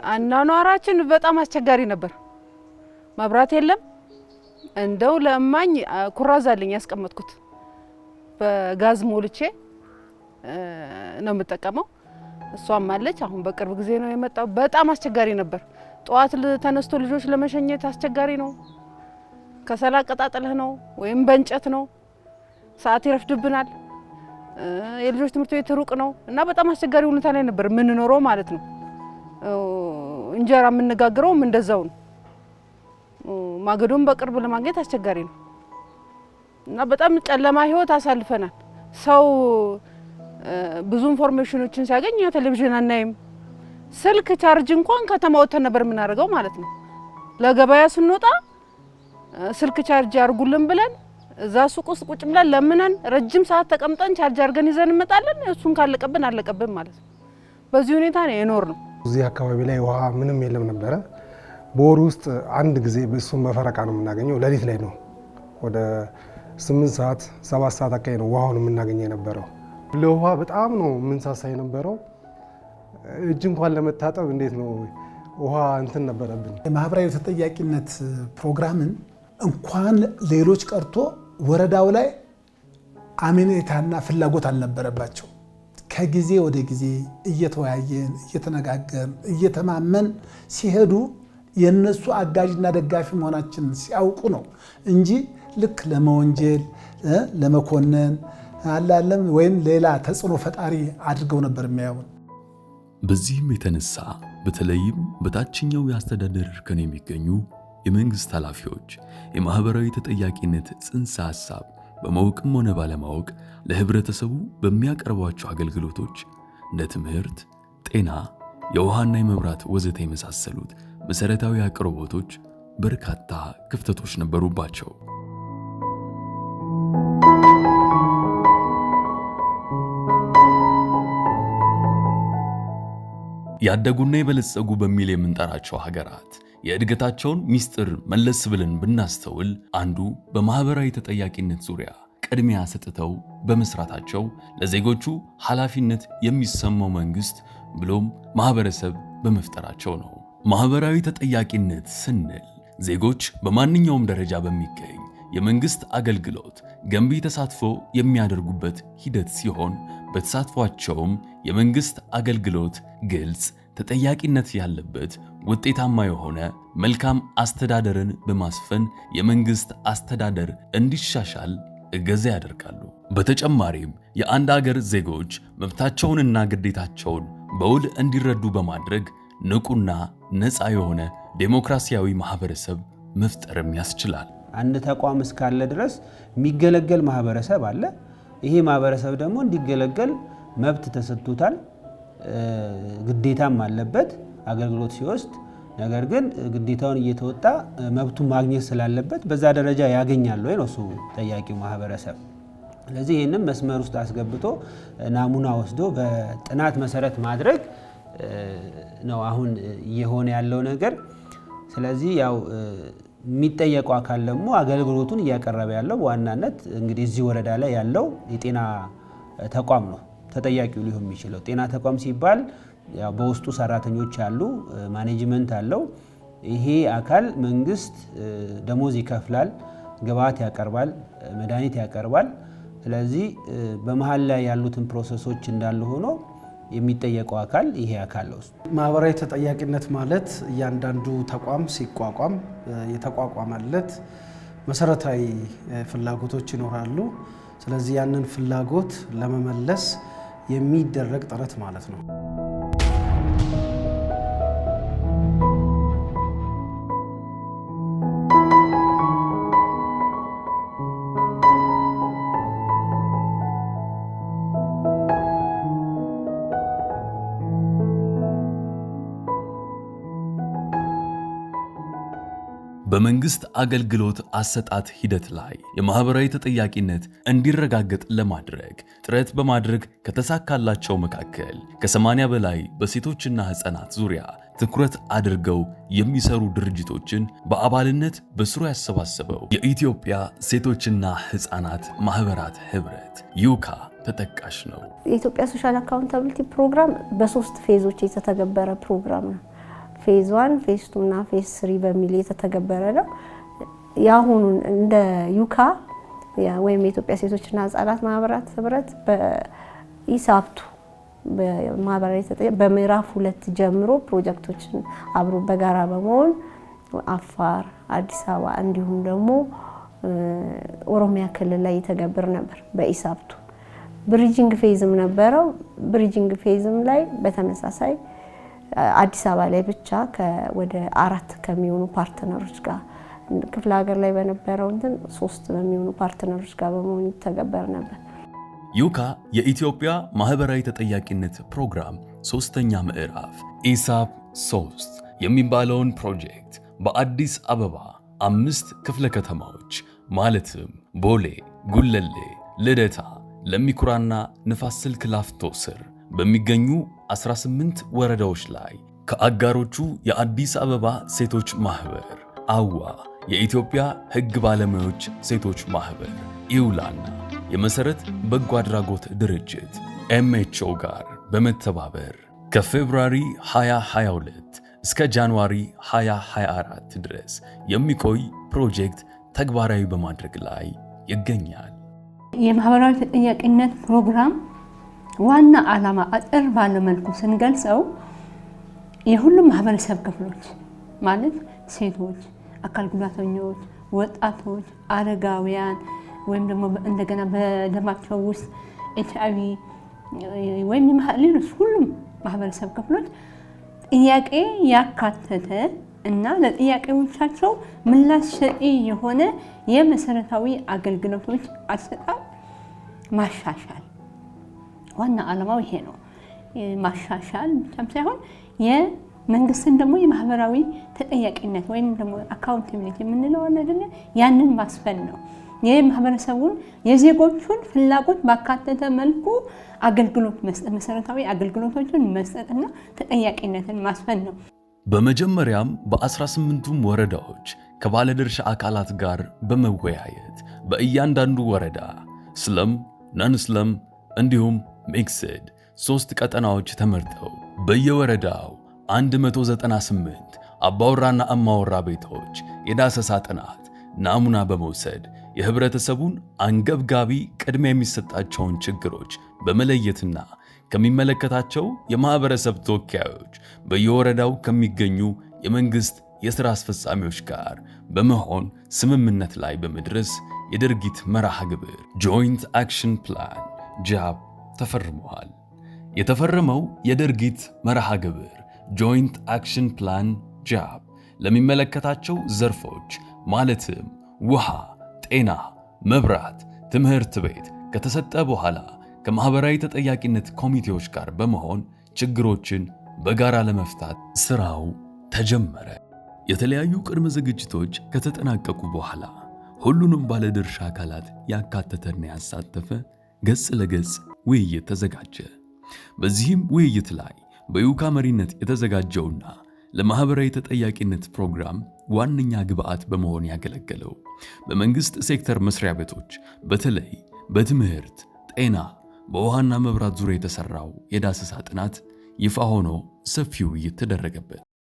አናኗራችን በጣም አስቸጋሪ ነበር። መብራት የለም። እንደው ለማኝ ኩራዛልኝ ያስቀመጥኩት በጋዝ ሞልቼ ነው የምጠቀመው። እሷም አለች። አሁን በቅርብ ጊዜ ነው የመጣው። በጣም አስቸጋሪ ነበር። ጧት ተነስቶ ልጆች ለመሸኘት አስቸጋሪ ነው። ከሰላ ቀጣጥለህ ነው ወይም በእንጨት ነው። ሰዓት ይረፍድብናል። የልጆች ትምህርት ቤት ሩቅ ነው እና በጣም አስቸጋሪ ሁኔታ ላይ ነበር ምን ኖረው ማለት ነው። እንጀራ የምንጋግረውም እንደዛው ነው። ማገዶም በቅርብ ለማግኘት አስቸጋሪ ነው እና በጣም ጨለማ ህይወት አሳልፈናል። ሰው ብዙ ኢንፎርሜሽኖችን ሲያገኝ ቴሌቪዥን አናይም። ስልክ ቻርጅ እንኳን ከተማ ወተን ነበር የምናደርገው ማለት ነው። ለገበያ ስንወጣ ስልክ ቻርጅ አርጉልን ብለን እዛ ሱቅ ውስጥ ቁጭ ብለን ለምነን ረጅም ሰዓት ተቀምጠን ቻርጅ አርገን ይዘን እንመጣለን። እሱን ካለቀብን አለቀብን ማለት ነው። በዚህ ሁኔታ ነው የኖር ነው። እዚህ አካባቢ ላይ ውሃ ምንም የለም ነበረ። በወር ውስጥ አንድ ጊዜ በሱም በፈረቃ ነው የምናገኘው። ሌሊት ላይ ነው ወደ 8 ሰዓት 7 ሰዓት አካባቢ ነው ውሃውን የምናገኘው የነበረው። ለውሃ በጣም ነው የምንሳሳ የነበረው። እጅ እንኳን ለመታጠብ እንዴት ነው ውሃ እንትን ነበረብን። የማህበራዊ ተጠያቂነት ፕሮግራምን እንኳን ሌሎች ቀርቶ ወረዳው ላይ አመኔታና ፍላጎት አልነበረባቸው። ከጊዜ ወደ ጊዜ እየተወያየን እየተነጋገርን እየተማመን ሲሄዱ የነሱ አጋዥና ደጋፊ መሆናችን ሲያውቁ ነው እንጂ ልክ ለመወንጀል ለመኮነን አላለም ወይም ሌላ ተጽዕኖ ፈጣሪ አድርገው ነበር የሚያዩን። በዚህም የተነሳ በተለይም በታችኛው የአስተዳደር እርከን የሚገኙ የመንግስት ኃላፊዎች የማህበራዊ ተጠያቂነት ጽንሰ ሐሳብ በማወቅም ሆነ ባለማወቅ ለህብረተሰቡ በሚያቀርቧቸው አገልግሎቶች እንደ ትምህርት፣ ጤና፣ የውሃና የመብራት ወዘተ የመሳሰሉት መሰረታዊ አቅርቦቶች በርካታ ክፍተቶች ነበሩባቸው። ያደጉና የበለጸጉ በሚል የምንጠራቸው ሀገራት የእድገታቸውን ሚስጥር መለስ ብለን ብናስተውል አንዱ በማህበራዊ ተጠያቂነት ዙሪያ ቅድሚያ ሰጥተው በመስራታቸው ለዜጎቹ ኃላፊነት የሚሰማው መንግስት ብሎም ማህበረሰብ በመፍጠራቸው ነው። ማህበራዊ ተጠያቂነት ስንል ዜጎች በማንኛውም ደረጃ በሚገኝ የመንግስት አገልግሎት ገንቢ ተሳትፎ የሚያደርጉበት ሂደት ሲሆን በተሳትፏቸውም የመንግስት አገልግሎት ግልጽ፣ ተጠያቂነት ያለበት፣ ውጤታማ የሆነ መልካም አስተዳደርን በማስፈን የመንግስት አስተዳደር እንዲሻሻል እገዛ ያደርጋሉ። በተጨማሪም የአንድ አገር ዜጎች መብታቸውንና ግዴታቸውን በውል እንዲረዱ በማድረግ ንቁና ነፃ የሆነ ዴሞክራሲያዊ ማህበረሰብ መፍጠርም ያስችላል። አንድ ተቋም እስካለ ድረስ የሚገለገል ማህበረሰብ አለ። ይሄ ማህበረሰብ ደግሞ እንዲገለገል መብት ተሰጥቶታል፣ ግዴታም አለበት አገልግሎት ሲወስድ። ነገር ግን ግዴታውን እየተወጣ መብቱን ማግኘት ስላለበት በዛ ደረጃ ያገኛል ወይ ነው እሱ ጠያቂው ማህበረሰብ። ስለዚህ ይህንም መስመር ውስጥ አስገብቶ ናሙና ወስዶ በጥናት መሰረት ማድረግ ነው አሁን እየሆነ ያለው ነገር። ስለዚህ ያው የሚጠየቀው አካል ደግሞ አገልግሎቱን እያቀረበ ያለው በዋናነት እንግዲህ እዚህ ወረዳ ላይ ያለው የጤና ተቋም ነው ተጠያቂው ሊሆን የሚችለው። ጤና ተቋም ሲባል ያው በውስጡ ሰራተኞች አሉ፣ ማኔጅመንት አለው። ይሄ አካል መንግስት ደሞዝ ይከፍላል፣ ግብዓት ያቀርባል፣ መድኃኒት ያቀርባል። ስለዚህ በመሃል ላይ ያሉትን ፕሮሰሶች እንዳሉ ሆኖ የሚጠየቀው አካል ይሄ አካል ነው። ማህበራዊ ተጠያቂነት ማለት እያንዳንዱ ተቋም ሲቋቋም የተቋቋመለት መሰረታዊ ፍላጎቶች ይኖራሉ። ስለዚህ ያንን ፍላጎት ለመመለስ የሚደረግ ጥረት ማለት ነው። በመንግስት አገልግሎት አሰጣጥ ሂደት ላይ የማህበራዊ ተጠያቂነት እንዲረጋገጥ ለማድረግ ጥረት በማድረግ ከተሳካላቸው መካከል ከ80 በላይ በሴቶችና ህፃናት ዙሪያ ትኩረት አድርገው የሚሰሩ ድርጅቶችን በአባልነት በስሩ ያሰባሰበው የኢትዮጵያ ሴቶችና ህፃናት ማህበራት ህብረት ዩካ ተጠቃሽ ነው። የኢትዮጵያ ሶሻል አካውንታቢሊቲ ፕሮግራም በ3 ፌዞች የተተገበረ ፕሮግራም ነው። ፌዝ 1 ፌዝ 2 እና ፌዝ 3 በሚል የተተገበረ ነው። ያሁኑን እንደ ዩካ ወይም የኢትዮጵያ ሴቶችና ህጻናት ማህበራት ህብረት በኢሳፕቱ በማህበራዊ ተጠያቂነት በምዕራፍ 2 ጀምሮ ፕሮጀክቶችን አብሮ በጋራ በመሆን አፋር፣ አዲስ አበባ እንዲሁም ደግሞ ኦሮሚያ ክልል ላይ የተገበር ነበር። በኢሳፕቱ ብሪጂንግ ፌዝም ነበረው። ብሪጂንግ ፌዝም ላይ በተመሳሳይ አዲስ አበባ ላይ ብቻ ወደ 4 ከሚሆኑ ፓርትነሮች ጋር ክፍለ ሀገር ላይ በነበረው 3 በሚሆኑ ፓርትነሮች ጋር በመሆን ይተገበር ነበር። ዩካ የኢትዮጵያ ማህበራዊ ተጠያቂነት ፕሮግራም 3ኛ ምዕራፍ ኢሳፕ 3 የሚባለውን ፕሮጀክት በአዲስ አበባ 5 ክፍለ ከተማዎች ማለትም ቦሌ፣ ጉለሌ፣ ልደታ፣ ለሚኩራና ንፋስ ስልክ ላፍቶ ስር በሚገኙ 18 ወረዳዎች ላይ ከአጋሮቹ የአዲስ አበባ ሴቶች ማህበር፣ አዋ፣ የኢትዮጵያ ሕግ ባለሙያዎች ሴቶች ማህበር፣ ኢውላና የመሰረት በጎ አድራጎት ድርጅት ኤምኤችኦ ጋር በመተባበር ከፌብሩዋሪ 2022 እስከ ጃንዋሪ 2024 ድረስ የሚቆይ ፕሮጀክት ተግባራዊ በማድረግ ላይ ይገኛል። የማህበራዊ ተጠያቂነት ፕሮግራም ዋና ዓላማ አጥር ባለ መልኩ ስንገልጸው የሁሉም ማህበረሰብ ክፍሎች ማለት ሴቶች፣ አካል ጉዳተኞች፣ ወጣቶች፣ አረጋውያን ወይም ደግሞ እንደገና በደማቸው ውስጥ HIV ወይም ሌሎች ሁሉም ማህበረሰብ ክፍሎች ጥያቄ ያካተተ እና ለጥያቄዎቻቸው ምላሽ ሰጪ የሆነ የመሰረታዊ አገልግሎቶች አሰጣጥ ማሻሻል ዋና ዓላማው ይሄ ነው። ማሻሻል ብቻም ሳይሆን የመንግስትን ደግሞ የማህበራዊ ተጠያቂነት ወይም ደግሞ አካውንታቢሊቲ የምንለው አይደለ ያንን ማስፈን ነው። የማህበረሰቡን የዜጎቹን ፍላጎት ባካተተ መልኩ አገልግሎት መስጠት መሰረታዊ አገልግሎቶችን መስጠትና ተጠያቂነትን ማስፈን ነው። በመጀመሪያም በ18ቱም ወረዳዎች ከባለድርሻ አካላት ጋር በመወያየት በእያንዳንዱ ወረዳ ስለም፣ ነን ስለም እንዲሁም ሚክስድ 3 ቀጠናዎች ተመርጠው በየወረዳው 198 አባወራና እማወራ ቤቶች የዳሰሳ ጥናት ናሙና በመውሰድ የህብረተሰቡን አንገብጋቢ ቅድሚያ የሚሰጣቸውን ችግሮች በመለየትና ከሚመለከታቸው የማህበረሰብ ተወካዮች በየወረዳው ከሚገኙ የመንግስት የሥራ አስፈጻሚዎች ጋር በመሆን ስምምነት ላይ በመድረስ የድርጊት መርሃ ግብር ጆይንት አክሽን ፕላን ጃብ ተፈርመዋል። የተፈረመው የድርጊት መርሃ ግብር ጆይንት አክሽን ፕላን ጃብ ለሚመለከታቸው ዘርፎች ማለትም ውሃ፣ ጤና፣ መብራት፣ ትምህርት ቤት ከተሰጠ በኋላ ከማህበራዊ ተጠያቂነት ኮሚቴዎች ጋር በመሆን ችግሮችን በጋራ ለመፍታት ስራው ተጀመረ። የተለያዩ ቅድመ ዝግጅቶች ከተጠናቀቁ በኋላ ሁሉንም ባለድርሻ አካላት ያካተተና ያሳተፈ ገጽ ለገጽ ውይይት ተዘጋጀ። በዚህም ውይይት ላይ በዩካ መሪነት የተዘጋጀውና ለማህበራዊ ተጠያቂነት ፕሮግራም ዋነኛ ግብዓት በመሆን ያገለገለው በመንግስት ሴክተር መስሪያ ቤቶች በተለይ በትምህርት፣ ጤና፣ በውሃና መብራት ዙሪያ የተሰራው የዳሰሳ ጥናት ይፋ ሆኖ ሰፊ ውይይት ተደረገበት።